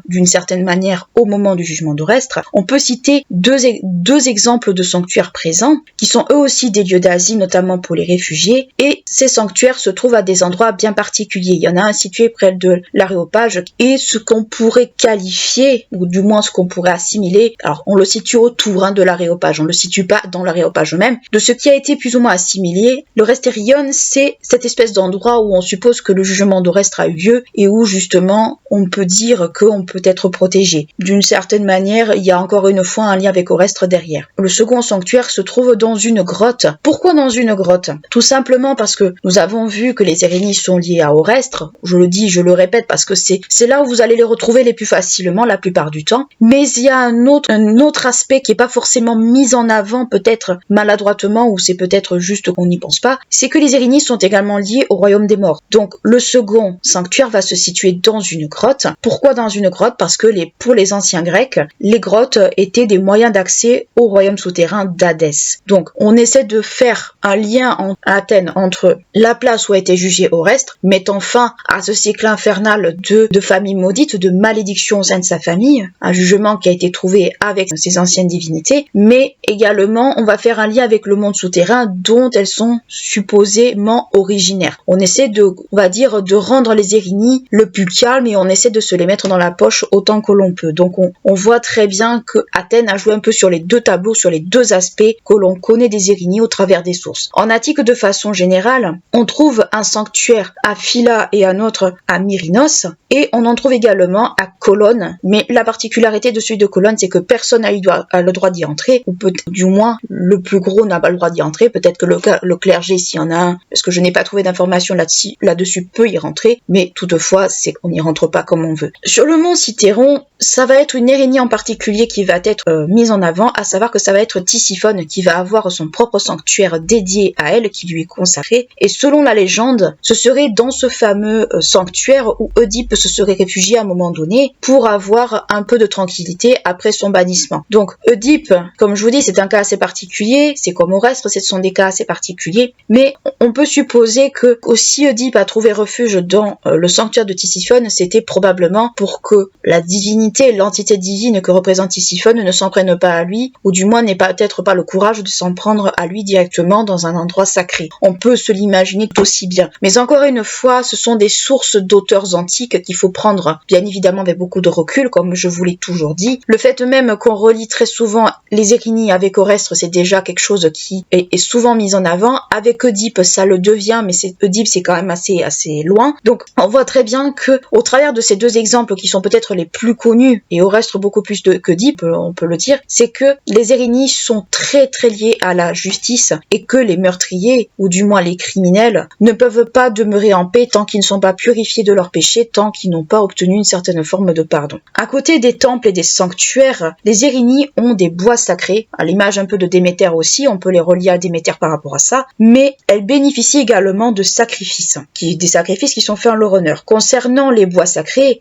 Speaker 1: d'une certaine manière au moment du jugement d'Orestre. On peut citer deux exemples de sanctuaires présents, qui sont eux aussi des lieux d'asile, notamment pour les réfugiés, et ces sanctuaires se trouvent à des endroits bien particuliers. Il y en a un situé près de l'Aréopage, et ce qu'on pourrait qualifier, ou du moins ce qu'on pourrait assimiler, alors on le situe autour de l'Aréopage, on ne le situe pas dans l'Aréopage même, de ce qui a été plus ou moins assimilé. Le Restérion, c'est cette espèce d'endroit où on suppose que le jugement d'Orestre a eu lieu, et où justement on peut dire qu'on peut être protégé. D'une certaine manière, il y a encore une fois un lien avec Orestre derrière. Le second sanctuaire se trouve dans une grotte. Pourquoi dans une grotte? Tout simplement parce que nous avons vu que les Érénies sont liées à Orestre. Je le dis, je le répète, parce que c'est là où vous allez les retrouver les plus facilement la plupart du temps. Mais il y a un autre aspect qui est pas forcément mis en avant, peut-être maladroitement, ou c'est peut-être juste qu'on n'y pense pas, c'est que les Érénies sont également liées au royaume des morts. Donc le second sanctuaire va se situer dans une grotte. Pourquoi dans une grotte? Parce que pour les anciens Grecs, les grottes étaient des moyens d'accès au royaume souterrain d'Hadès. Donc on essaie de faire un lien à Athènes entre la place où a été jugé Orestre, mettant fin à ce cycle infernal de famille maudite, de malédiction au sein de sa famille, un jugement qui a été trouvé avec ces anciennes divinités, mais également on va faire un lien avec le monde souterrain dont elles sont supposément originaires. On essaie de rendre les Érénies le plus calme, et on essaie de se les mettre dans la poche autant que l'on peut. Donc on voit très bien que Athènes a joué un peu sur les deux tableaux, sur les deux aspects que l'on connaît des Érénies au travers des sources. En Attique, de façon générale, on trouve un sanctuaire à Phila et un autre à Myrinos, et on en trouve également à Colonne, mais la particularité de celui de Colonne, c'est que personne n'a le droit d'y entrer, ou peut-être du moins le plus gros n'a pas le droit d'y entrer. Peut-être que le clergé, s'il y en a un, parce que je n'ai pas trouvé d'informations là-dessus, peut y rentrer, mais toutefois, c'est qu'on n'y rentre pas comme on veut. Sur le mont Cithéron, ça va être une Érénie en particulier qui va être mise en avant, à savoir que ça va être Tisiphone qui va avoir son propre sanctuaire dédié à elle, qui lui est consacré, et selon la légende, ce serait dans ce fameux sanctuaire où Oedipe se serait réfugié à un moment donné pour avoir un peu de tranquillité après son bannissement. Donc Oedipe, comme je vous dis, c'est un cas assez particulier, c'est comme Orestre, ce sont des cas assez particuliers, mais on peut supposer que aussi Oedipe a trouvé refuge dans le sanctuaire de Tisiphone, c'était probablement pour que la divinité, l'entité divine que représente Tisiphone ne s'en prenne pas à lui, ou du moins n'ait peut-être pas le courage de s'en prendre à lui directement dans un endroit sacré. On peut se l'imaginer tout aussi bien. Mais encore une fois, ce sont des sources d'auteurs antiques qu'il faut prendre, bien évidemment, avec beaucoup de recul, comme je vous l'ai toujours dit. Le fait même qu'on relie très souvent les Érénies avec Orestre, c'est déjà quelque chose qui est souvent mis en avant. Avec Oedipe, ça le devient, mais Oedipe, c'est quand même assez loin. Donc, on voit très bien que, au travers de ces deux exemples qui sont peut-être les plus connus, et Orestre beaucoup plus qu'Oedipe, on peut le dire, c'est que les Érénies sont très très liées à la justice, et que les meurtriers, ou du moins les criminels, ne peuvent pas demeurer en paix tant qu'ils ne sont pas purifiés de leurs péchés, tant qu'ils n'ont pas obtenu une certaine forme de pardon. À côté des temples et des sanctuaires, les Érénies ont des bois sacrés, à l'image un peu de Déméter aussi, on peut les relier à Déméter par rapport à ça, mais elles bénéficient également de sacrifices, des sacrifices qui sont faits en leur honneur. Concernant les bois sacrés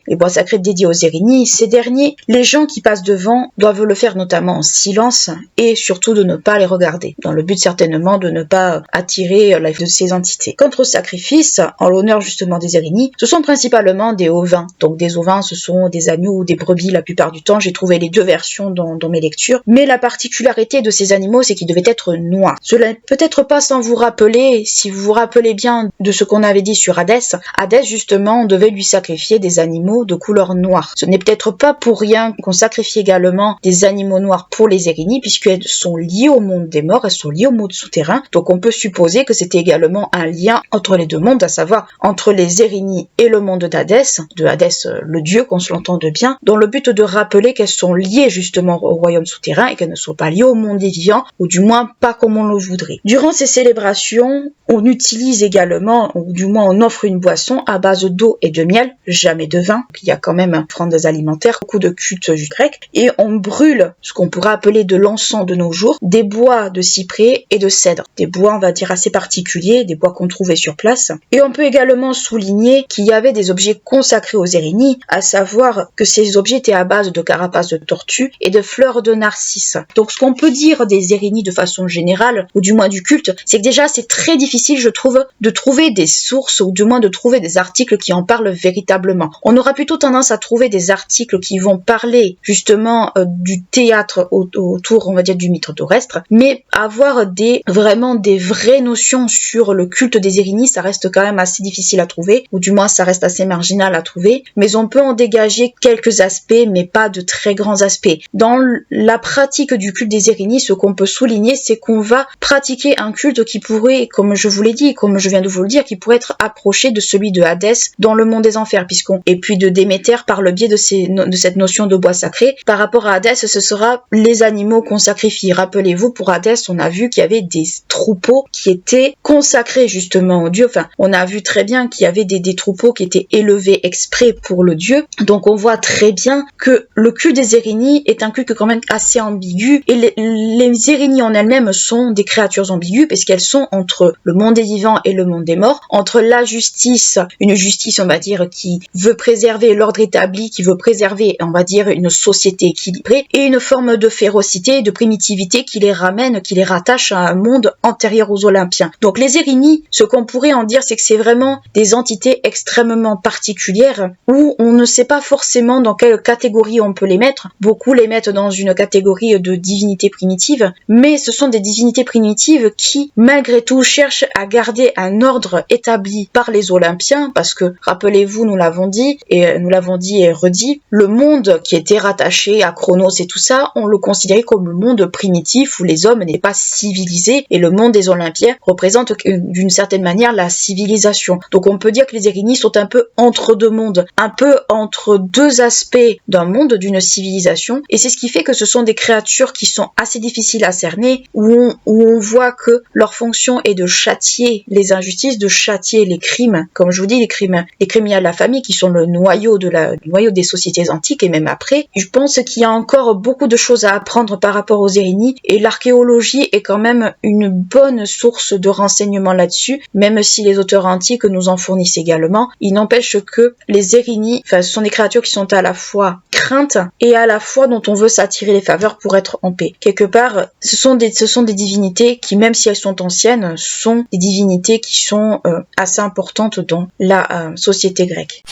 Speaker 1: dédiés aux Érénies, ces derniers, les gens qui passent devant doivent le faire notamment en silence, et surtout de ne pas les regarder, dans le but certainement de ne pas attirer la vue de ces entités. Quant aux sacrifices, en l'honneur justement des Érénies, ce sont principalement des ovins. Donc des ovins, ce sont des agneaux ou des brebis la plupart du temps. J'ai trouvé les deux versions dans mes lectures. Mais la particularité de ces animaux, c'est qu'ils devaient être noirs. Cela n'est peut-être pas sans vous rappeler, si vous vous rappelez bien de ce qu'on avait dit sur Hadès. Hadès, justement, on devait lui lui sacrifier des animaux de couleur noire. Ce n'est peut-être pas pour rien qu'on sacrifie également des animaux noirs pour les Érini, puisqu'elles sont liées au monde des morts, elles sont liées au monde souterrain. Donc on peut supposer que c'était également un lien entre les deux mondes, à savoir entre les Érini et le monde d'Hadès, de Hadès le dieu, qu'on se l'entende bien, dans le but de rappeler qu'elles sont liées justement au royaume souterrain et qu'elles ne sont pas liées au monde des vivants, ou du moins pas comme on le voudrait. Durant ces célébrations, on utilise également, ou du moins on offre une boisson à base d'eau et de miel, jamais de vin. Il y a quand même offrandes alimentaires, beaucoup de cultes grecs, et on brûle ce qu'on pourrait appeler de l'encens de nos jours, des bois de cyprès et de cèdre, des bois on va dire assez particuliers, des bois qu'on trouvait sur place. Et on peut également souligner qu'il y avait des objets consacrés aux Érini, à savoir que ces objets étaient à base de carapaces de tortue et de fleurs de narcisse. Donc ce qu'on peut dire des Érini de façon générale, ou du moins du culte, c'est que déjà c'est très difficile, je trouve, de trouver des sources, ou du moins de trouver des articles qui en parlent véritablement. On aura plutôt tendance à trouver des articles qui vont parler justement du théâtre autour, on va dire, du mythe d'Orestre, mais avoir vraiment des vraies notions sur le culte des Érini, ça reste quand même assez difficile à trouver, ou du moins ça reste assez marginal à trouver, mais on peut en dégager quelques aspects, mais pas de très grands aspects. Dans la pratique du culte des Érini, ce qu'on peut souligner, c'est qu'on va pratiquer un culte qui pourrait, comme je vous l'ai dit, comme je viens de vous le dire, qui pourrait être approché de celui de Hadès dans le monde des enfers, et puis de Déméter par le biais de cette notion de bois sacré. Par rapport à Hadès, ce sera les animaux qu'on sacrifie. Rappelez-vous, pour Hadès, on a vu qu'il y avait des troupeaux qui étaient consacrés justement au dieu. Enfin, on a vu très bien qu'il y avait des troupeaux qui étaient élevés exprès pour le dieu. Donc on voit très bien que le culte des Érini est un culte quand même assez ambigu, et les Érini en elles-mêmes sont des créatures ambiguës, parce qu'elles sont entre le monde des vivants et le monde des morts, entre la justice, une justice on va dire qui veut préserver l'ordre établi, qui veut préserver on va dire une société équilibrée, et une forme de férocité, de primitivité qui les ramène, qui les rattache à un monde antérieur aux Olympiens. Donc les Érini, ce qu'on pourrait en dire, c'est que c'est vraiment des entités extrêmement particulières, où on ne sait pas forcément dans quelle catégorie on peut les mettre. Beaucoup les mettent dans une catégorie de divinités primitives, mais ce sont des divinités primitives qui, malgré tout, cherchent à garder un ordre établi par les Olympiens, parce que, rappelez-vous, nous l'avons dit et redit, le monde qui était rattaché à Chronos et tout ça, on le considérait comme le monde primitif où les hommes n'étaient pas civilisés, et le monde des Olympiens représente d'une certaine manière la civilisation. Donc on peut dire que les Érini sont un peu entre deux mondes, un peu entre deux aspects d'un monde, d'une civilisation, et c'est ce qui fait que ce sont des créatures qui sont assez difficiles à cerner, où on voit que leur fonction est de châtier les injustices, de châtier les crimes, comme je vous dis, les criminels de la famille, qui sont le noyau des sociétés antiques, et même après. Je pense qu'il y a encore beaucoup de choses à apprendre par rapport aux Érini, et l'archéologie est quand même une bonne source de renseignements là-dessus, même si les auteurs antiques nous en fournissent également. Il n'empêche que les Érini, ce sont des créatures qui sont à la fois craintes et à la fois dont on veut s'attirer les faveurs pour être en paix. Quelque part, ce sont des divinités qui, même si elles sont anciennes, sont des divinités qui sont assez importantes dans la société grecque.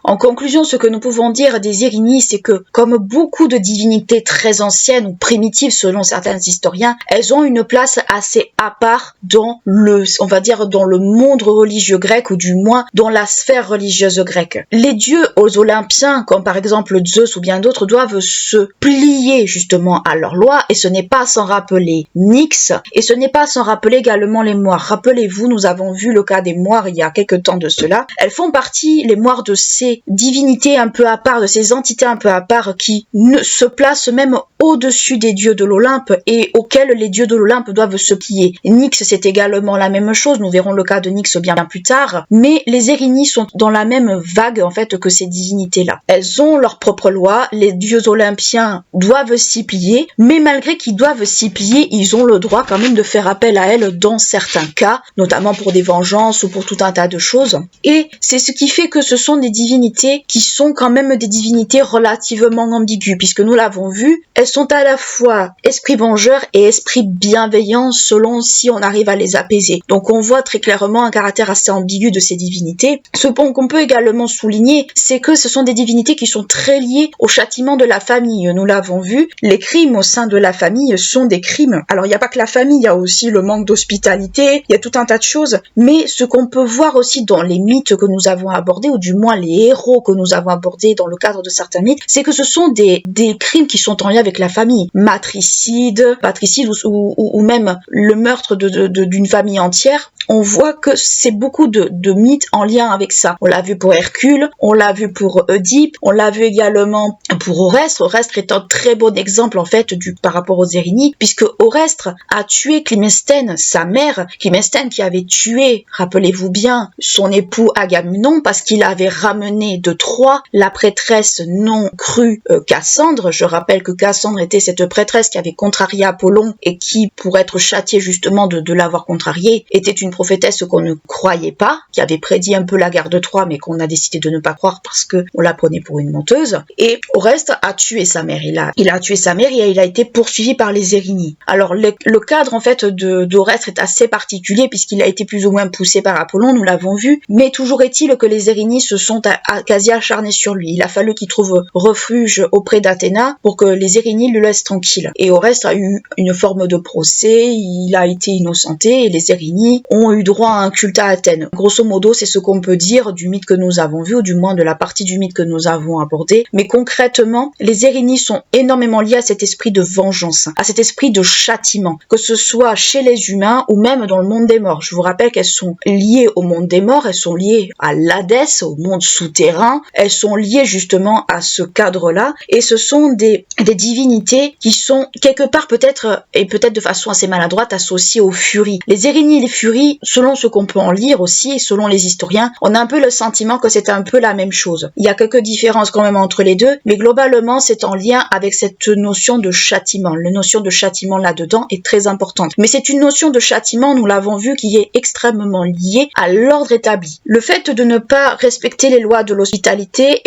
Speaker 1: En conclusion, ce que nous pouvons dire des Érini, c'est que, comme beaucoup de divinités très anciennes ou primitives selon certains historiens, elles ont une place assez à part dans dans le monde religieux grec, ou du moins dans la sphère religieuse grecque. Les dieux aux Olympiens, comme par exemple Zeus ou bien d'autres, doivent se plier justement à leurs lois, et ce n'est pas sans rappeler Nyx, et ce n'est pas sans rappeler également les moires. Rappelez-vous, nous avons vu le cas des moires il y a quelques temps de cela. Elles font partie, les moires, de ces divinités un peu à part, de ces entités un peu à part qui ne se placent même au-dessus des dieux de l'Olympe et auxquels les dieux de l'Olympe doivent se plier. Nyx, c'est également la même chose, nous verrons le cas de Nyx bien plus tard, mais les Érini sont dans la même vague en fait que ces divinités-là. Elles ont leurs propres lois, les dieux olympiens doivent s'y plier, mais malgré qu'ils doivent s'y plier, ils ont le droit quand même de faire appel à elles dans certains cas, notamment pour des vengeances ou pour tout un tas de choses. Et c'est ce qui fait que ce sont des divinités qui sont quand même des divinités relativement ambiguës, puisque nous l'avons vu, elles sont à la fois esprit vengeur et esprit bienveillant selon si on arrive à les apaiser. Donc on voit très clairement un caractère assez ambigu de ces divinités. Ce point qu'on peut également souligner, c'est que ce sont des divinités qui sont très liées au châtiment de la famille. Nous l'avons vu, les crimes au sein de la famille sont des crimes. Alors il n'y a pas que la famille, il y a aussi le manque d'hospitalité, il y a tout un tas de choses, mais ce qu'on peut voir aussi dans les mythes que nous avons abordés, ou du moins les héros que nous avons abordés dans le cadre de certains mythes, c'est que ce sont des crimes qui sont en lien avec la famille. Patricide ou même le meurtre d'une famille entière. On voit que c'est beaucoup de mythes en lien avec ça. On l'a vu pour Hercule, on l'a vu pour Oedipe, on l'a vu également pour Orestre. Orestre est un très bon exemple en fait par rapport aux Érinnies, puisque Orestre a tué Climestène, sa mère, Climestène qui avait tué, rappelez-vous bien, son époux Agamemnon parce qu'il avait ramené de Troie la prêtresse non crue Cassandre. Je rappelle que Cassandre était cette prêtresse qui avait contrarié Apollon et qui, pour être châtiée justement de l'avoir contrarié, était une prophétesse qu'on ne croyait pas, qui avait prédit un peu la guerre de Troie, mais qu'on a décidé de ne pas croire parce que on la prenait pour une menteuse. Et Oreste a tué sa mère. Il a tué sa mère et il a été poursuivi par les Érinnies. Alors le cadre en fait d'Oreste est assez particulier puisqu'il a été plus ou moins poussé par Apollon, nous l'avons vu, mais toujours est-il que les Érinnies se sont quasi acharnés sur lui. Il a fallu qu'il trouve refuge auprès d'Athéna pour que les Érinnies le laissent tranquille. Et Oreste a eu une forme de procès, il a été innocenté et les Érinnies ont eu droit à un culte à Athènes. Grosso modo, c'est ce qu'on peut dire du mythe que nous avons vu, ou du moins de la partie du mythe que nous avons abordé. Mais concrètement, les Érinnies sont énormément liées à cet esprit de vengeance, à cet esprit de châtiment, que ce soit chez les humains ou même dans le monde des morts. Je vous rappelle qu'elles sont liées au monde des morts, elles sont liées à l'Hadès, au monde souterrain, elles sont liées justement à ce cadre-là, et ce sont des divinités qui sont quelque part peut-être, et peut-être de façon assez maladroite, associées aux furies. Les Érinnies et les furies, selon ce qu'on peut en lire aussi, et selon les historiens, on a un peu le sentiment que c'est un peu la même chose. Il y a quelques différences quand même entre les deux, mais globalement c'est en lien avec cette notion de châtiment. La notion de châtiment là-dedans est très importante. Mais c'est une notion de châtiment, nous l'avons vu, qui est extrêmement liée à l'ordre établi. Le fait de ne pas respecter les lois de l'hospitalité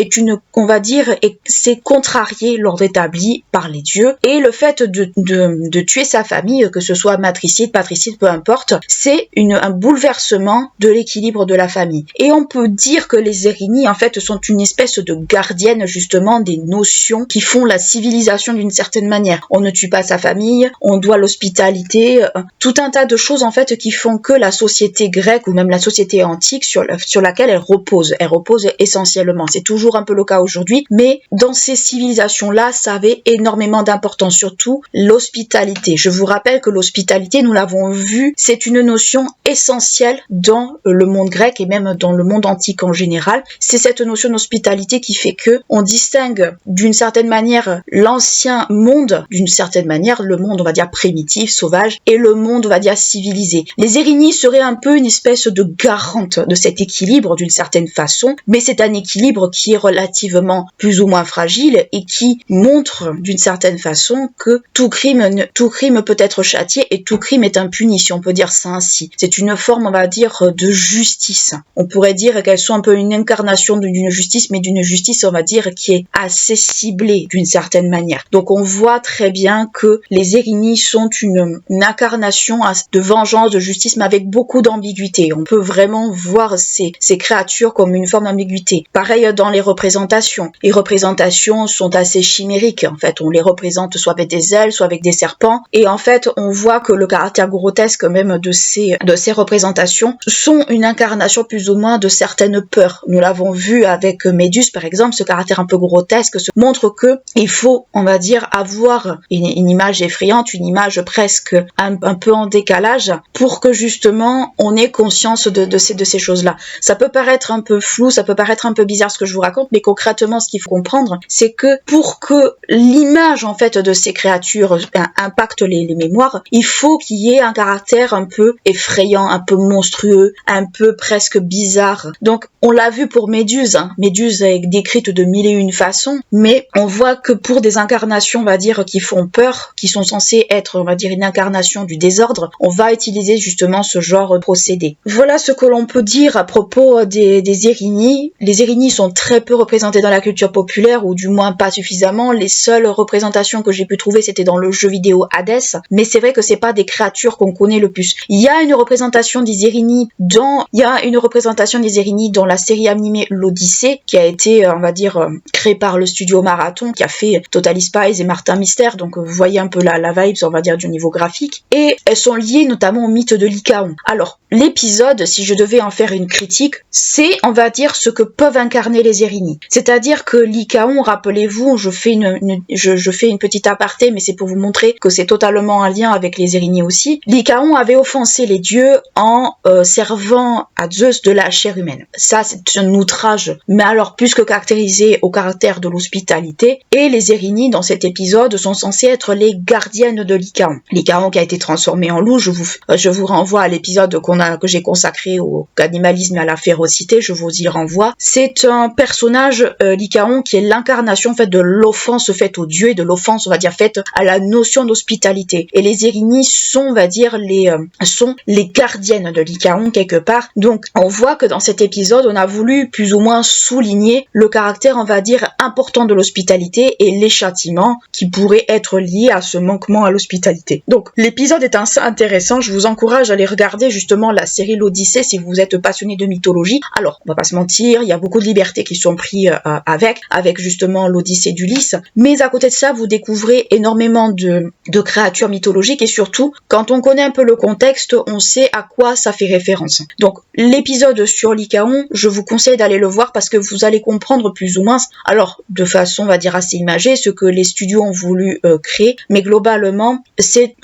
Speaker 1: c'est contrarier l'ordre établi par les dieux, et le fait de tuer sa famille, que ce soit matricide, patricide, peu importe, c'est un bouleversement de l'équilibre de la famille. Et on peut dire que les Érinnies, en fait, sont une espèce de gardiennes, justement, des notions qui font la civilisation d'une certaine manière. On ne tue pas sa famille, on doit l'hospitalité, tout un tas de choses, en fait, qui font que la société grecque, ou même la société antique, sur laquelle elle repose essentiellement. C'est toujours un peu le cas aujourd'hui, mais dans ces civilisations-là, ça avait énormément d'importance, surtout l'hospitalité. Je vous rappelle que l'hospitalité, nous l'avons vu, c'est une notion essentielle dans le monde grec et même dans le monde antique en général. C'est cette notion d'hospitalité qui fait que on distingue d'une certaine manière l'ancien monde, d'une certaine manière le monde on va dire primitif, sauvage, et le monde on va dire civilisé. Les Érinnies seraient un peu une espèce de garante de cet équilibre d'une certaine façon, mais c'est un équilibre qui est relativement plus ou moins fragile et qui montre d'une certaine façon que tout crime peut être châtié et tout crime est impuni, si on peut dire ça ainsi. C'est une forme, on va dire, de justice. On pourrait dire qu'elles sont un peu une incarnation d'une justice, mais d'une justice, on va dire, qui est assez ciblée d'une certaine manière. Donc on voit très bien que les Érinnies sont une incarnation de vengeance, de justice, mais avec beaucoup d'ambiguïté. On peut vraiment voir ces créatures comme une forme d'ambiguïté. Pareil dans les représentations. Les représentations sont assez chimériques. En fait, on les représente soit avec des ailes, soit avec des serpents. Et en fait, on voit que le caractère grotesque même de ces représentations sont une incarnation plus ou moins de certaines peurs. Nous l'avons vu avec Méduse, par exemple, ce caractère un peu grotesque montre que il faut, on va dire, avoir une image effrayante, une image presque un peu en décalage pour que justement on ait conscience de ces choses-là. Ça peut paraître un peu flou, ça peut paraître un peu bizarre ce que je vous raconte, mais concrètement ce qu'il faut comprendre, c'est que pour que l'image en fait de ces créatures impacte les mémoires, il faut qu'il y ait un caractère un peu effrayant, un peu monstrueux, un peu presque bizarre. Donc on l'a vu pour Méduse, Méduse est décrite de mille et une façons, mais on voit que pour des incarnations, on va dire, qui font peur, qui sont censées être, on va dire, une incarnation du désordre, on va utiliser justement ce genre de procédé. Voilà ce que l'on peut dire à propos des Érinnies. Les Érinnies sont très peu représentées dans la culture populaire, ou du moins pas suffisamment. Les seules représentation que j'ai pu trouver, c'était dans le jeu vidéo Hades, mais c'est vrai que c'est pas des créatures qu'on connaît le plus. Il y a une représentation des Erini dans la série animée l'Odyssée, qui a été, on va dire, créée par le studio Marathon, qui a fait Totally Spies et Martin Mystère, donc vous voyez un peu la vibes, on va dire, du niveau graphique, et elles sont liées notamment au mythe de Lycaon. Alors, l'épisode, si je devais en faire une critique, c'est, on va dire, ce que peuvent incarner les Erini. C'est-à-dire que Lycaon, rappelez-vous, je fais une petite aparté, mais c'est pour vous montrer que c'est totalement en lien avec les Erini aussi. Lycaon avait offensé les dieux en servant à Zeus de la chair humaine. Ça, c'est un outrage, mais alors plus que caractérisé au caractère de l'hospitalité. Et les Erini, dans cet épisode, sont censées être les gardiennes de Lycaon. Lycaon qui a été transformé en loup, je vous renvoie à l'épisode que j'ai consacré au animalisme et à la férocité, je vous y renvoie. C'est un personnage, Lycaon, qui est l'incarnation en fait de l'offense faite aux dieux et de l'offense, on va dire, faite à la notion d'hospitalité. Et les Erini sont, on va dire, sont les gardiennes de Lycaon quelque part. Donc, on voit que dans cet épisode, on a voulu plus ou moins souligner le caractère, on va dire, important de l'hospitalité et les châtiments qui pourraient être liés à ce manquement à l'hospitalité. Donc, l'épisode est assez intéressant. Je vous encourage à aller regarder justement la série l'Odyssée si vous êtes passionné de mythologie. Alors, on va pas se mentir, il y a beaucoup de libertés qui sont prises avec justement l'Odyssée d'Ulysse. Mais à côté de ça, vous découvrez énormément de créatures mythologiques et surtout, quand on connaît un peu le contexte, on sait à quoi ça fait référence. Donc, l'épisode sur Lycaon, je vous conseille d'aller le voir parce que vous allez comprendre plus ou moins, alors de façon, on va dire, assez imagée, ce que les studios ont voulu créer. Mais globalement, c'est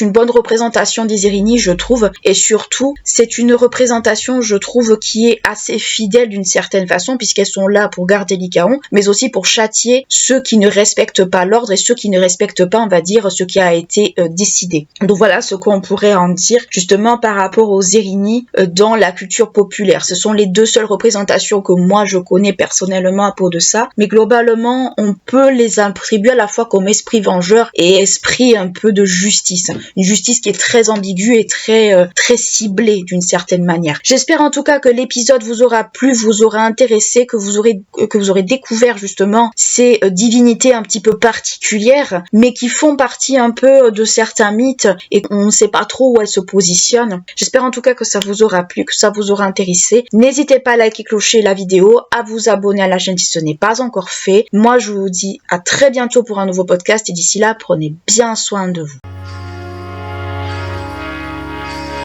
Speaker 1: une bonne représentation des Erini, je trouve. Et surtout, c'est une représentation, je trouve, qui est assez fidèle d'une certaine façon, puisqu'elles sont là pour garder Lycaon, mais aussi pour châtier ceux qui ne respectent pas l'ordre et ceux qui ne respectent pas, on va dire, ce qui a été décidé. Donc voilà ce qu'on pourrait en dire, justement, par rapport aux Erini dans la culture populaire. Ce sont les deux seules représentations que moi je connais personnellement à propos de ça, mais globalement, on peut les attribuer à la fois comme esprit vengeur et esprit un peu de justice. Une justice qui est très ambiguë et très ciblée d'une certaine manière. J'espère en tout cas que l'épisode vous aura plu, vous aura intéressé, que vous aurez découvert justement ces divinités un petit peu particulières, mais qui font partie un peu de certains mythes et qu'on ne sait pas trop où elles se positionnent. J'espère en tout cas que ça vous aura plu, que ça vous aura intéressé. N'hésitez pas à liker, clocher la vidéo, à vous abonner à la chaîne si ce n'est pas encore fait. Moi, je vous dis à très bientôt pour un nouveau podcast et d'ici là, prenez bien soin de vous.